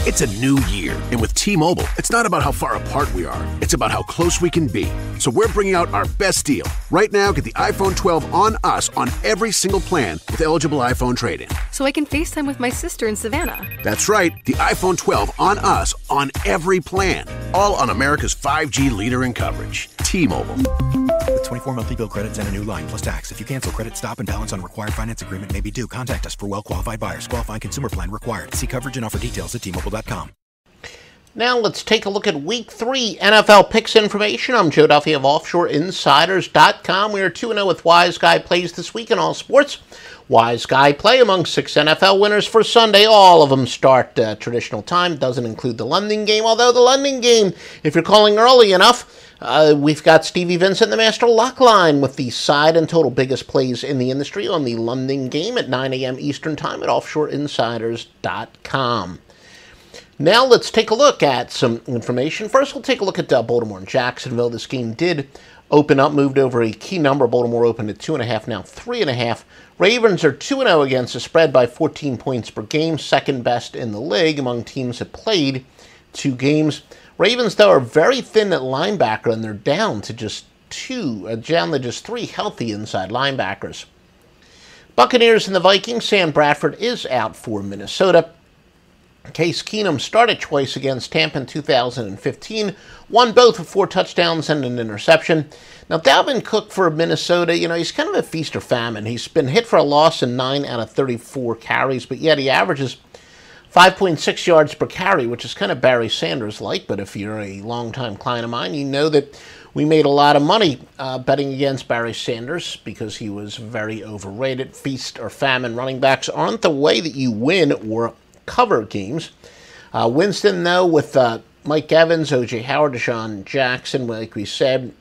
It's a new year, and with T-Mobile, it's not about how far apart we are. It's about how close we can be. So we're bringing out our best deal. Right now, get the iPhone 12 on us on every single plan with eligible iPhone trade-in. So I can FaceTime with my sister in Savannah. That's right, the iPhone 12 on us on every plan. All on America's 5G leader in coverage. T-Mobile. With 24 monthly bill credits and a new line plus tax. If you cancel credit, stop and balance on required finance agreement may be due. Contact us for well-qualified buyers. Qualifying consumer plan required. See coverage and offer details at T-Mobile.com. Now let's take a look at Week 3 NFL picks information. I'm Joe Duffy of OffshoreInsiders.com. We are 2-0 with Wise Guy Plays this week in all sports. Wise Guy Play among 6 NFL winners for Sunday. All of them start traditional time. Doesn't include the London game, although the London game, if you're calling early enough, we've got Stevie Vincent, the Master Lock Line, with the side and total biggest plays in the industry on the London game at 9 a.m. Eastern Time at OffshoreInsiders.com. Now let's take a look at some information. First, we'll take a look at Baltimore and Jacksonville. This game did open up, moved over a key number. Baltimore opened at 2.5, now 3.5. Ravens are 2-0 against the spread by 14 points per game, second best in the league among teams that played 2 games. Ravens, though, are very thin at linebacker, and they're down to just 3 healthy inside linebackers. Buccaneers and the Vikings. Sam Bradford is out for Minnesota. Case Keenum started twice against Tampa in 2015, won both with 4 touchdowns and an interception. Now, Dalvin Cook for Minnesota, he's kind of a feast or famine. He's been hit for a loss in 9 out of 34 carries, but yet he averages 5.6 yards per carry, which is kind of Barry Sanders-like, but if you're a longtime client of mine, you know that we made a lot of money betting against Barry Sanders because he was very overrated. Feast or famine running backs aren't the way that you win or cover games. Winston, though, with Mike Evans, O.J. Howard, Deshaun Jackson, like we said,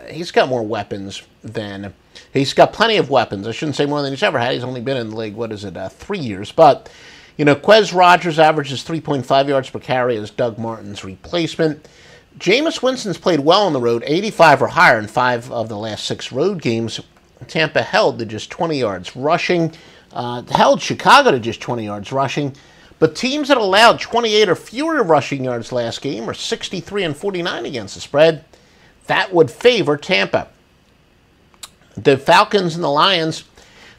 he's got more weapons than... He's got plenty of weapons. I shouldn't say more than he's ever had. He's only been in the league, 3 years. But, Quez Rogers averages 3.5 yards per carry as Doug Martin's replacement. Jameis Winston's played well on the road, 85 or higher in 5 of the last 6 road games. Tampa held to just 20 yards rushing. Held Chicago to just 20 yards rushing. But teams that allowed 28 or fewer rushing yards last game are 63 and 49 against the spread. That would favor Tampa. The Falcons and the Lions.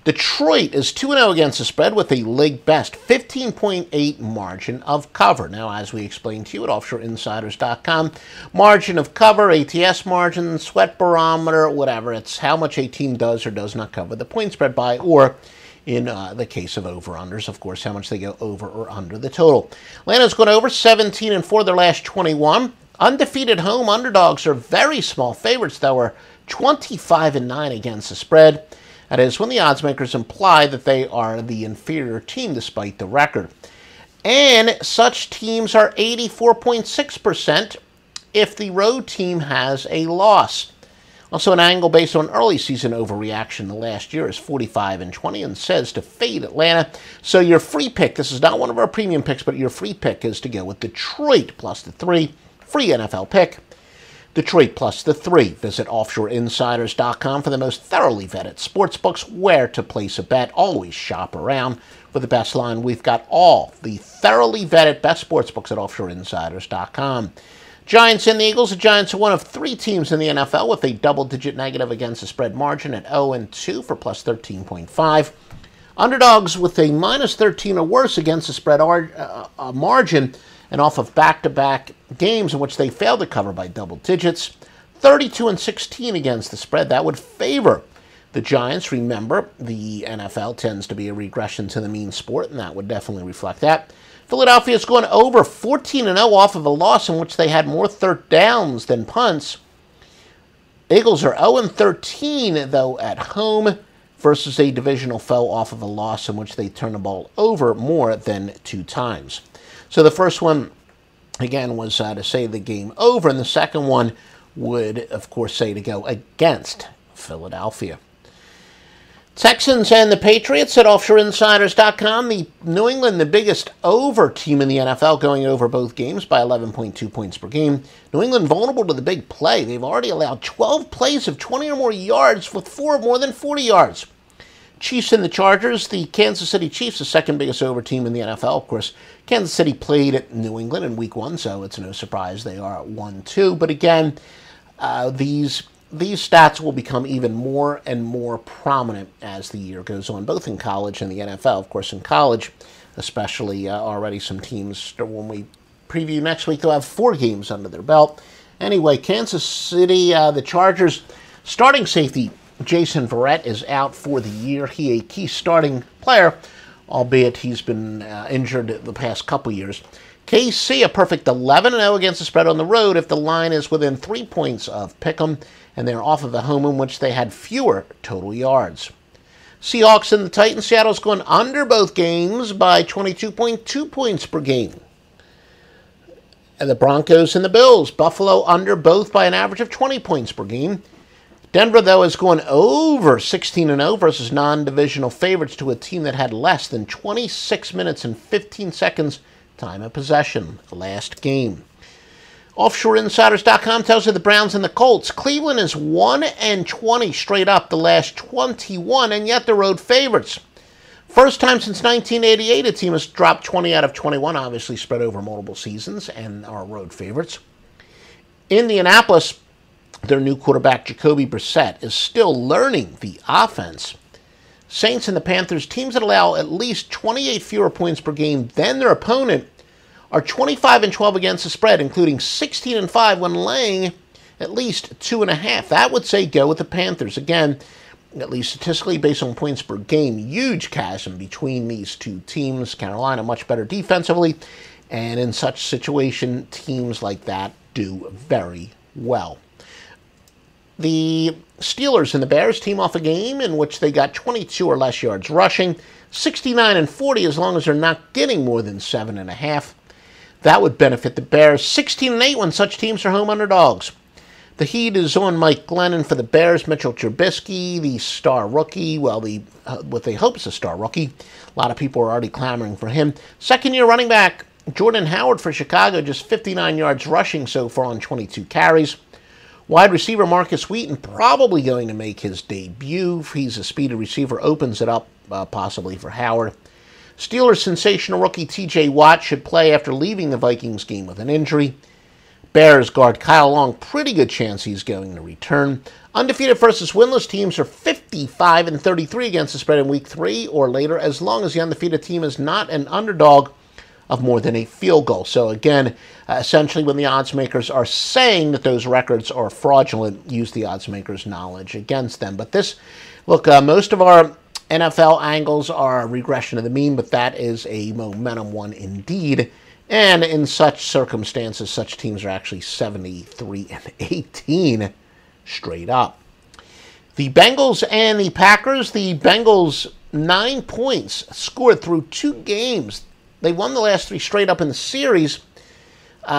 Detroit is 2-0 against the spread with a league best 15.8 margin of cover. Now, as we explained to you at OffshoreInsiders.com, margin of cover, ATS margin, sweat barometer, whatever. It's how much a team does or does not cover the point spread by, or in the case of over-unders, of course, how much they go over or under the total. Atlanta's gone over 17 and 4 their last 21. Undefeated home underdogs are very small favorites, though, are 25 and 9 against the spread. That is when the odds makers imply that they are the inferior team despite the record. And such teams are 84.6% if the road team has a loss. Also, an angle based on early season overreaction the last year is 45 and 20 and says to fade Atlanta. So your free pick, this is not one of our premium picks, but your free pick is to go with Detroit plus the 3. Free NFL pick. Detroit plus the 3. Visit OffshoreInsiders.com for the most thoroughly vetted sportsbooks, where to place a bet. Always shop around for the best line. We've got all the thoroughly vetted best sportsbooks at OffshoreInsiders.com. Giants and the Eagles. The Giants are one of 3 teams in the NFL with a double-digit negative against the spread margin at 0-2 for plus 13.5. Underdogs with a minus 13 or worse against the spread margin, and off of back-to-back games in which they failed to cover by double digits. 32 and 16 against the spread. That would favor the Giants. Remember, the NFL tends to be a regression to the mean sport, and that would definitely reflect that. Philadelphia's going over 14-0 off of a loss in which they had more third downs than punts. Eagles are 0-13, though, at home versus a divisional foe off of a loss in which they turn the ball over more than 2 times. So the first one, again, was to say the game over, and the second one would, of course, say to go against Philadelphia. Texans and the Patriots at OffshoreInsiders.com. The New England, the biggest over team in the NFL, going over both games by 11.2 points per game. New England vulnerable to the big play. They've already allowed 12 plays of 20 or more yards with 4 of more than 40 yards. Chiefs and the Chargers. The Kansas City Chiefs, the second biggest over team in the NFL. Of course, Kansas City played at New England in Week 1, so it's no surprise they are at 1-2. But again, these stats will become even more and more prominent as the year goes on, both in college and the NFL. Of course, in college, especially already some teams, when we preview next week, they'll have 4 games under their belt. Anyway, Kansas City, the Chargers, starting safety Jason Verrett is out for the year. He a key starting player, albeit he's been injured the past couple years. KC, a perfect 11-0 against the spread on the road if the line is within 3 points of Pick'em, and they're off of a home in which they had fewer total yards. Seahawks and the Titans. Seattle's going under both games by 22.2 points per game. And the Broncos and the Bills. Buffalo under both by an average of 20 points per game. Denver, though, is going over 16-0 versus non-divisional favorites to a team that had less than 26 minutes and 15 seconds time of possession last game. OffshoreInsiders.com tells you the Browns and the Colts. Cleveland is 1-20 straight up the last 21, and yet they're road favorites. First time since 1988 a team has dropped 20 out of 21, obviously spread over multiple seasons, and are road favorites. Indianapolis, their new quarterback Jacoby Brissett is still learning the offense. Saints and the Panthers, teams that allow at least 28 fewer points per game than their opponent, are 25-12 against the spread, including 16-5 when laying at least 2.5. That would say go with the Panthers. Again, at least statistically, based on points per game, huge chasm between these two teams. Carolina much better defensively, and in such situation, teams like that do very well. The Steelers and the Bears team off a game in which they got 22 or less yards rushing, 69-40 as long as they're not getting more than 7.5. That would benefit the Bears. 16-8 when such teams are home underdogs. The heat is on Mike Glennon for the Bears. Mitchell Trubisky, the star rookie, what they hope is a star rookie. A lot of people are already clamoring for him. Second-year running back Jordan Howard for Chicago, just 59 yards rushing so far on 22 carries. Wide receiver Marcus Wheaton probably going to make his debut. He's a speedy receiver, opens it up possibly for Howard. Steelers sensational rookie T.J. Watt should play after leaving the Vikings game with an injury. Bears guard Kyle Long, pretty good chance he's going to return. Undefeated versus winless teams are 55-33 against the spread in Week 3 or later, as long as the undefeated team is not an underdog of more than a field goal. So again, essentially when the odds makers are saying that those records are fraudulent, use the odds makers' knowledge against them. But this, look, most of our NFL angles are a regression of the mean, but that is a momentum one indeed. And in such circumstances, such teams are actually 73-18 straight up. The Bengals and the Packers. The Bengals 9 points scored through 2 games. They won the last 3 straight up in the series.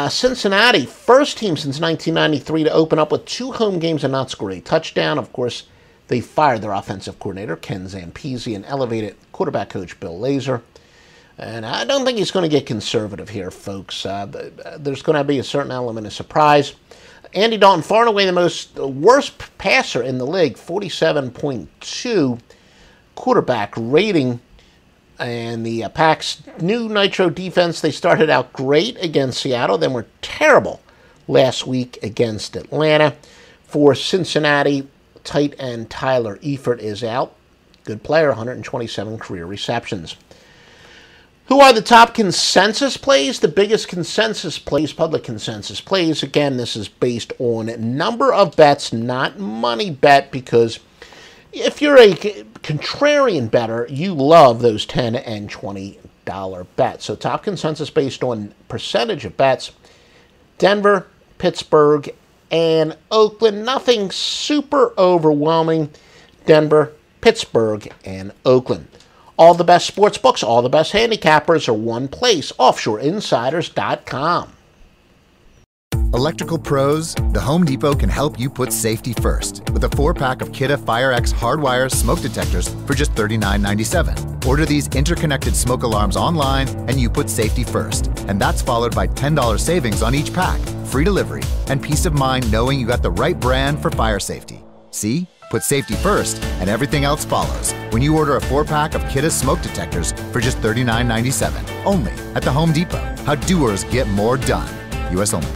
Cincinnati, first team since 1993 to open up with 2 home games and not score a touchdown. Of course, they fired their offensive coordinator, Ken Zampese, and elevated quarterback coach Bill Lazor. And I don't think he's going to get conservative here, folks. There's going to be a certain element of surprise. Andy Dalton, far and away the worst passer in the league, 47.2 quarterback rating. And the Packs' new Nitro defense, they started out great against Seattle, then were terrible last week against Atlanta. For Cincinnati, tight end Tyler Eifert is out. Good player, 127 career receptions. Who are the top consensus plays? The biggest consensus plays, public consensus plays. Again, this is based on number of bets, not money bet, because if you're a contrarian bettor, you love those $10 and $20 bets. So top consensus based on percentage of bets, Denver, Pittsburgh, and Oakland. Nothing super overwhelming. Denver, Pittsburgh, and Oakland. All the best sports books, all the best handicappers are one place, offshoreinsiders.com. Electrical pros, the Home Depot can help you put safety first with a 4-pack of Kidde FireX hardwire smoke detectors for just $39.97. Order these interconnected smoke alarms online and you put safety first. And that's followed by $10 savings on each pack, free delivery, and peace of mind knowing you got the right brand for fire safety. See? Put safety first, and everything else follows when you order a 4-pack of Kidde smoke detectors for just $39.97. Only at the Home Depot. How doers get more done. U.S. only.